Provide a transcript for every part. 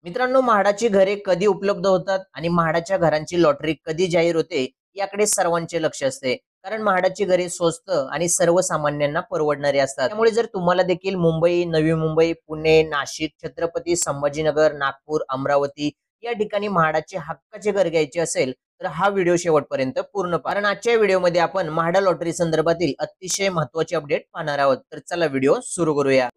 मित्रांनो, म्हाडाची घरे कधी उपलब्ध होतात आणि म्हाडाच्या घरांची लॉटरी कधी जाहीर होते याकडे सर्वांचे लक्ष असते. कारण म्हाडाची घरे स्वस्त आणि सर्वसामान्यांना परवडणारी असतात. त्यामुळे जर तुम्हाला देखील मुंबई, नवी मुंबई, पुणे, नाशिक, छत्रपती संभाजीनगर, नागपूर, अमरावती या ठिकाणी म्हाडाचे हक्काचे घर घ्यायचे असेल तर हा व्हिडिओ शेवटपर्यंत पूर्ण पहा. कारण आजच्या व्हिडिओमध्ये आपण म्हाडा लॉटरी संदर्भातील अतिशय महत्त्वाचे अपडेट पाहणार आहोत. तर चला व्हिडिओ सुरू करूया.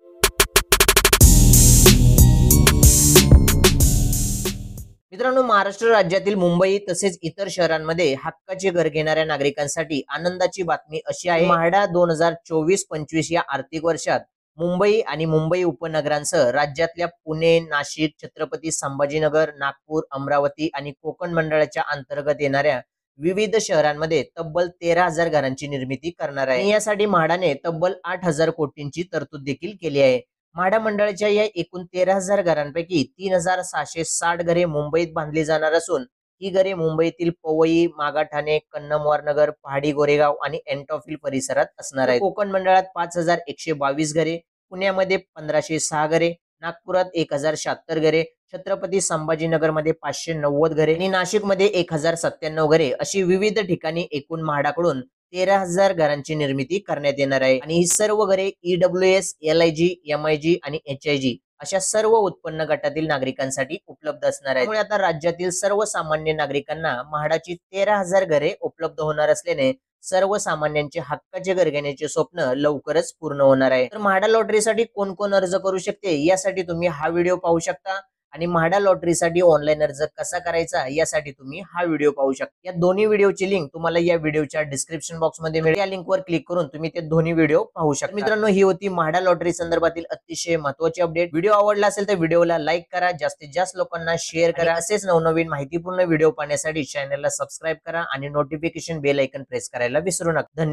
मित्रांनो, महाराष्ट्र राज्यातील मुंबई तसेच इतर शहरांमध्ये हक्काचे घर घेणाऱ्या नागरिकांसाठी आनंदाची बातमी अशी आहे, म्हाडा 2024-25 या आर्थिक वर्षात मुंबई आणि मुंबई उपनगरांसह राज्यातल्या पुणे, नाशिक, छत्रपती संभाजीनगर, नागपूर, अमरावती आणि कोकण मंडळाच्या अंतर्गत येणाऱ्या विविध शहरांमध्ये तब्बल 13,000 घरांची निर्मिती करणार आहे. यासाठी म्हाडाने तब्बल 8,000 कोटींची तरतूद देखील केली आहे. म्हाडा मंडळाच्या या एकूण 13,000 घरांपैकी 3,660 घरे मुंबईत बांधली जाणार असून ही घरे मुंबईतील पवई, मागाठाणे, कन्नमवार नगर, पहाडी गोरेगाव आणि एंटॉफिल परिसरात असणार आहेत. कोकण मंडळात 5,122 घरे, पुण्यामध्ये 1,506 घरे, नागपुरात 1,076 घरे, छत्रपती संभाजीनगर मध्ये 590 घरे आणि नाशिकमध्ये 1,097 घरे अशी विविध ठिकाणी एकूण म्हाडाकडून 13,000 घरांची निर्मिती करण्यात येणार आहे. आणि ही सर्व घरे EWS, LIG, MIG आणि HIG अशा सर्व उत्पन्न गटातील नागरिकांसाठी उपलब्ध असणार आहे. त्यामुळे आता राज्यातील सर्वसामान्य नागरिकांना म्हाडाची 13,000 घरे उपलब्ध होणार असल्याने सर्वसामान्यांचे हक्काचे घर घेण्याचे स्वप्न लवकरच पूर्ण होणार आहे. तर म्हाडा लॉटरीसाठी कोण कोण अर्ज करू शकते यासाठी तुम्ही हा व्हिडिओ पाहू शकता आणि म्हाडा लॉटरीसाठी ऑनलाईन अर्ज कसा करायचा यासाठी तुम्ही हा व्हिडिओ पाहू शकता. या दोन्ही व्हिडिओची लिंक तुम्हाला या व्हिडिओच्या डिस्क्रिप्शन बॉक्स मध्ये मिळेल. या लिंकवर क्लिक करून तुम्ही ते दोन्ही व्हिडिओ पाहू शकता. मित्रांनो, ही होती म्हाडा लॉटरी संदर्भातील अतिशय महत्त्वाची अपडेट. व्हिडिओ आवडला असेल तर व्हिडिओला लाईक करा, जास्तीत जास्त लोकांना शेअर करा. असेच नवनवीन माहितीपूर्ण व्हिडिओ पाहण्यासाठी चॅनलला सबस्क्राईब करा आणि नोटिफिकेशन बेल आयकॉन प्रेस करायला विसरू नका. धन्यवाद.